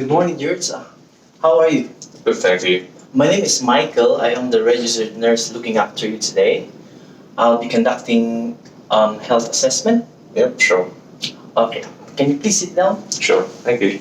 Good morning, George. How are you? Good, thank you. My name is Michael. I am the registered nurse looking after you today. I'll be conducting health assessment. Yep, sure. Okay. Can you please sit down? Sure, thank you.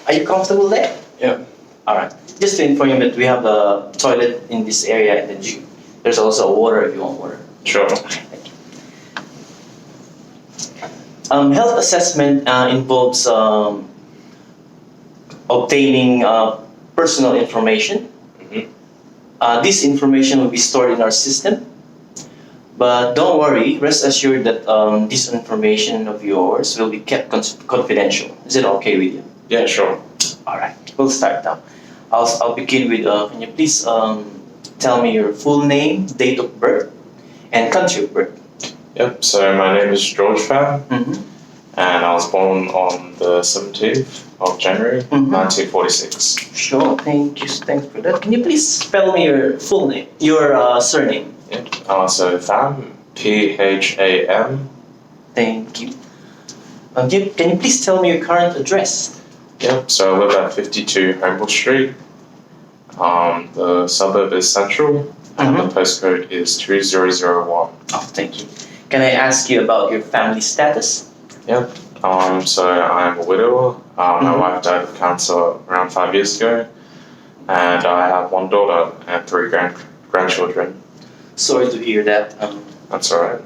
Are you comfortable there? Yep. All right. Just to inform you that we have a toilet in this area in the gym. There's also water if you want water. Sure. Thank you. Health assessment involves obtaining personal information. Mm-hmm. This information will be stored in our system. But don't worry, rest assured that this information of yours will be kept confidential. Is it okay with you? Yeah, sure. All right, we'll start now. I'll begin with, can you please tell me your full name, date of birth, and country of birth? Yep, so my name is George Fan, Mm-hmm. and I was born on the 17th of January, Mhm. 1946. Sure, thanks for that. Can you please spell me your full name, your surname? Yep. So Pham, Pham. Thank you. Can you please tell me your current address? Yep, so I live at 52 Humble Street. The suburb is Central, and the postcode is 2001. Oh, thank you. Can I ask you about your family status? Yep. So I'm a widower. My Mhm. wife died of cancer around 5 years ago, and I have one daughter and three grandchildren. Sorry to hear that. That's all right.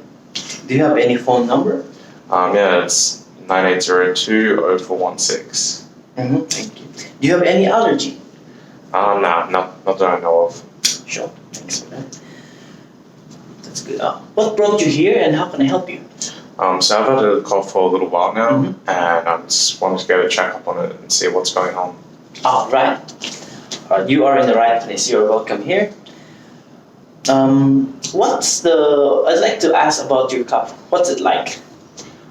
Do you have any phone number? Yeah, it's 9802-0416. Thank you. Do you have any allergy? Nah, not that I know of. Sure. Thanks for that. That's good. What brought you here, and how can I help you? So I've had a cough for a little while now, Mhm. and I just wanted to get a checkup on it and see what's going on. All right. You are in the right place. You're welcome here. I'd like to ask about your cough. What's it like?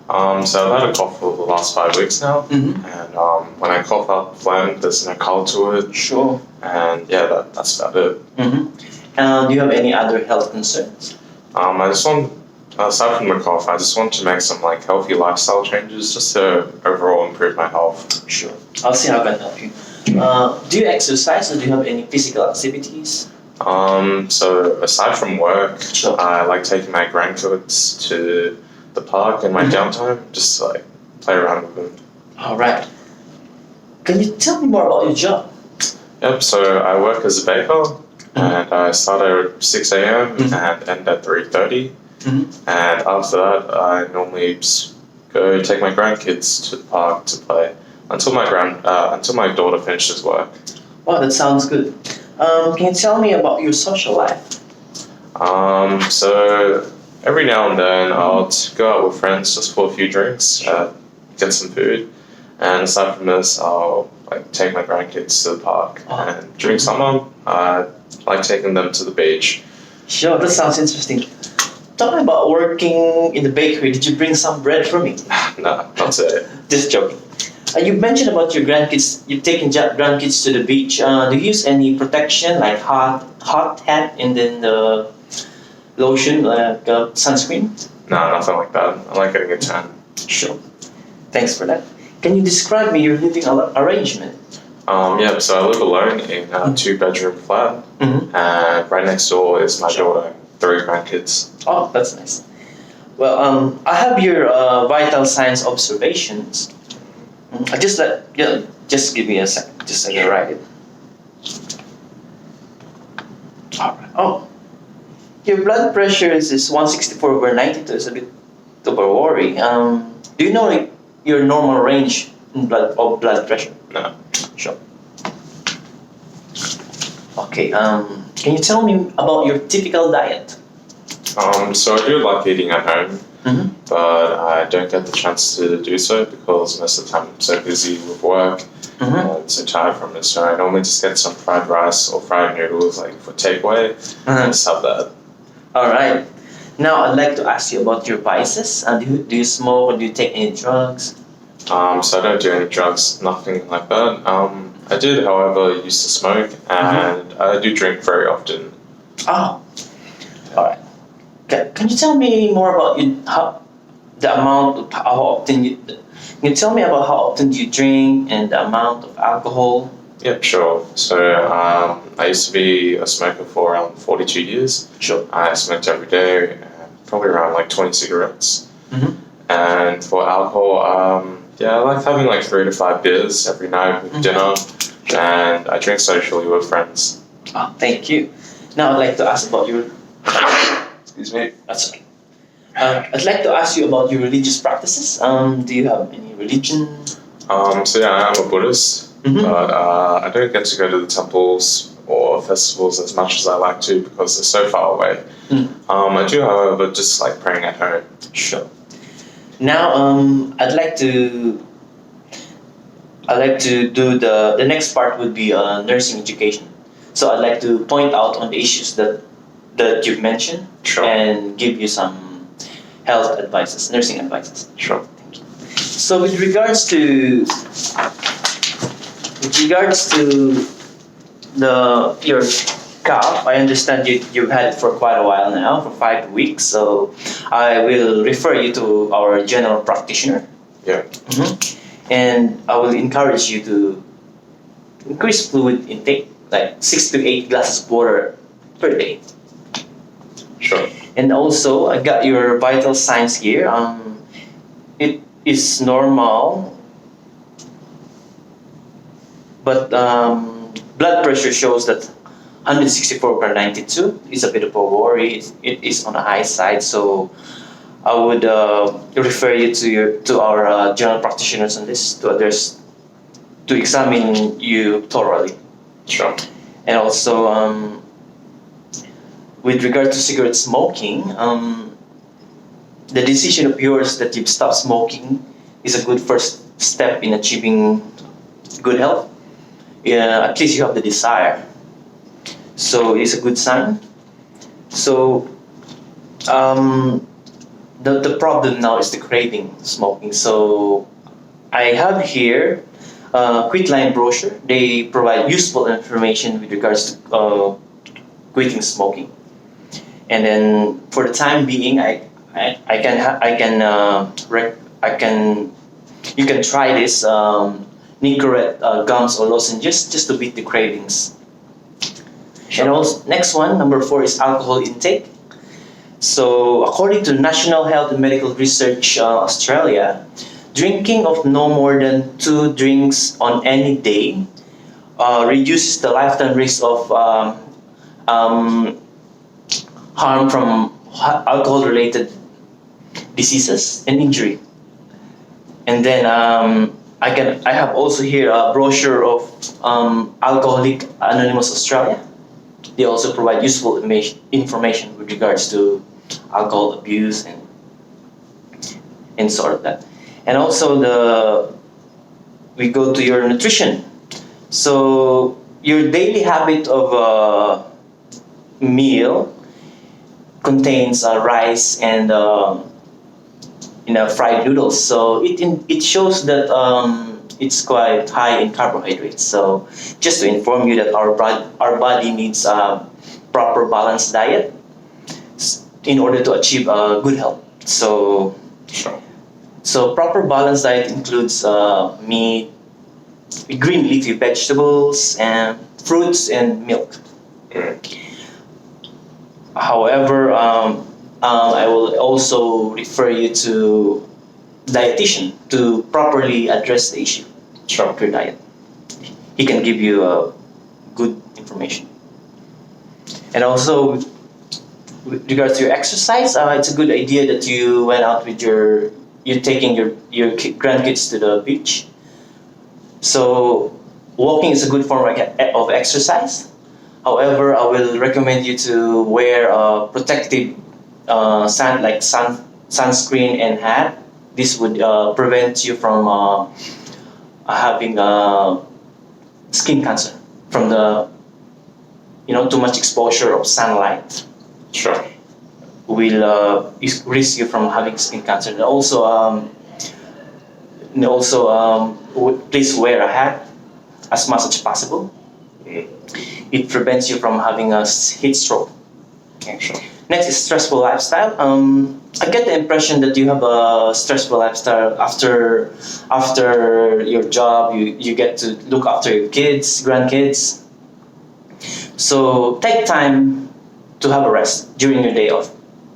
So I've had a cough for the last 5 weeks now, Mm-hmm. and when I cough out phlegm, there's no color to it, Sure. and yeah, that's about it. Mm-hmm. Do you have any other health concerns? I just want, aside from the cough, I just want to make some like healthy lifestyle changes just to overall improve my health. Sure. I'll see how I can help you. Do you exercise or do you have any physical activities? So aside from work, Sure. I like taking my grandkids to the park in my Mhm. downtime, just to like play around with them. All right. Can you tell me more about your job? Yep, so I work as a baker, and I start at 6 a.m. Mhm. and end at 3:30. Mhm. And after that, I normally just go take my grandkids to the park to play until my daughter finishes work. Wow, that sounds good. Can you tell me about your social life? So every now and then I'll go out with friends just for a few drinks, get some food, and aside from this, I'll like take my grandkids to the park. Oh. And during summer, I like taking them to the beach. Sure, that sounds interesting. Talking about working in the bakery, did you bring some bread for me? No, not today. Just joking. You mentioned about your grandkids. You've taken grandkids to the beach. Do you use any protection like hot hat and then the lotion like sunscreen? No, nothing like that. I like getting a tan. Sure. Thanks for that. Can you describe me your living arrangement? Yeah, so I live alone in a 2-bedroom flat, Mm-hmm. and right next door is my daughter, 3 grandkids. Oh, that's nice. Well, I have your vital signs observations. Just give me a sec. Just so I can write it. All right. Oh, your blood pressure is 164/92. It's a bit of a worry. Do you know like, your normal range in blood pressure? No. Sure. Okay. Can you tell me about your typical diet? So I do like eating at home, Mm-hmm. but I don't get the chance to do so because most of the time I'm so busy with work Mm-hmm. and so tired from it. So I normally just get some fried rice or fried noodles like for takeaway and just have that. All right. Now I'd like to ask you about your vices. Do you smoke or do you take any drugs? So I don't do any drugs, nothing like that. I did, however, used to smoke, and I do drink very often. Oh, all right. Can you tell me more about the amount of how often you. Can you tell me about how often do you drink and the amount of alcohol? Yep, sure. So I used to be a smoker for around 42 years. Sure. I smoked every day, probably around like 20 cigarettes. Mm-hmm. And for alcohol, yeah, I like having like 3 to 5 beers every night with dinner, and I drink socially with friends. Oh, thank you. Now I'd like to ask about your. Excuse me. That's okay. I'd like to ask you about your religious practices. Do you have any religion? So yeah, I'm a Buddhist, but I don't get to go to the temples or festivals as much as I like to because they're so far away. I do, however, just like praying at home. Sure. Now, I'd like to do the next part would be nursing education. So I'd like to point out on the issues that you've mentioned Sure. and give you some health advices, nursing advices. Sure. Thank you. So with regards to your cough, I understand you've had it for quite a while now, for 5 weeks. So I will refer you to our general practitioner. Yeah. And I will encourage you to increase fluid intake, like 6 to 8 glasses of water per day. Sure. And also, I got your vital signs here. It is normal, but blood pressure shows that 164/92 is a bit of a worry. It is on the high side, so I would refer you to our general practitioners on this to examine you thoroughly. Sure. And also, with regard to cigarette smoking, the decision of yours that you've stopped smoking is a good first step in achieving good health. Yeah, at least you have the desire. So it's a good sign. So the problem now is the craving smoking. So I have here a quitline brochure. They provide useful information with regards to quitting smoking. And then for the time being, you can try this Nicorette gums or lozenges just to beat the cravings. And also, next one, number 4 is alcohol intake. So according to National Health and Medical Research Australia, drinking of no more than 2 drinks on any day reduces the lifetime risk of harm from alcohol-related diseases and injury. And then I have also here a brochure of Alcoholic Anonymous Australia. They also provide useful information with regards to alcohol abuse and sort of that. And also we go to your nutrition. So your daily habit of meal contains rice and fried noodles. So it shows that it's quite high in carbohydrates. So just to inform you that our body needs a proper balanced diet in order to achieve good health. So Sure. so proper balanced diet includes meat, green leafy vegetables, and fruits and milk. However, I will also refer you to dietitian to properly address the issue of your diet. He can give you good information. And also, with regards to your exercise, it's a good idea that you went out with you're taking your grandkids to the beach. So walking is a good form of exercise. However, I will recommend you to wear a protective sunscreen and hat. This would prevent you from having skin cancer from the too much exposure of sunlight. Sure. Will risk you from having skin cancer. And also, please wear a hat as much as possible. It prevents you from having a heat stroke. Sure. Next is stressful lifestyle. I get the impression that you have a stressful lifestyle after your job. You get to look after your kids, grandkids. So take time to have a rest during your day off.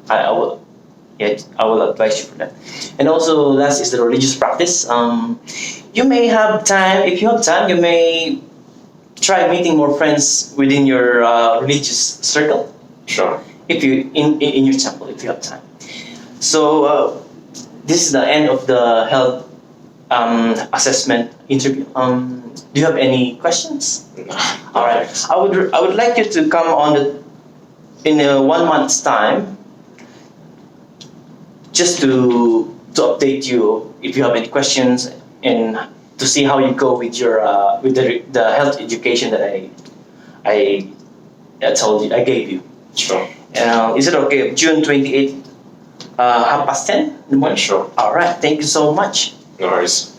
I will, yeah, I will advise you for that. And also, last is the religious practice. You may have time. If you have time, you may try meeting more friends within your religious circle. Sure. If you in your temple, if you have time. So this is the end of the health assessment interview. Do you have any questions? All right. I would like you to come on in a 1 month's time, just to update you if you have any questions and to see how you go with your with the health education that I told you I gave you. Sure. Is it okay? June 28th, 10:30 in the morning. Sure. All right. Thank you so much. No worries.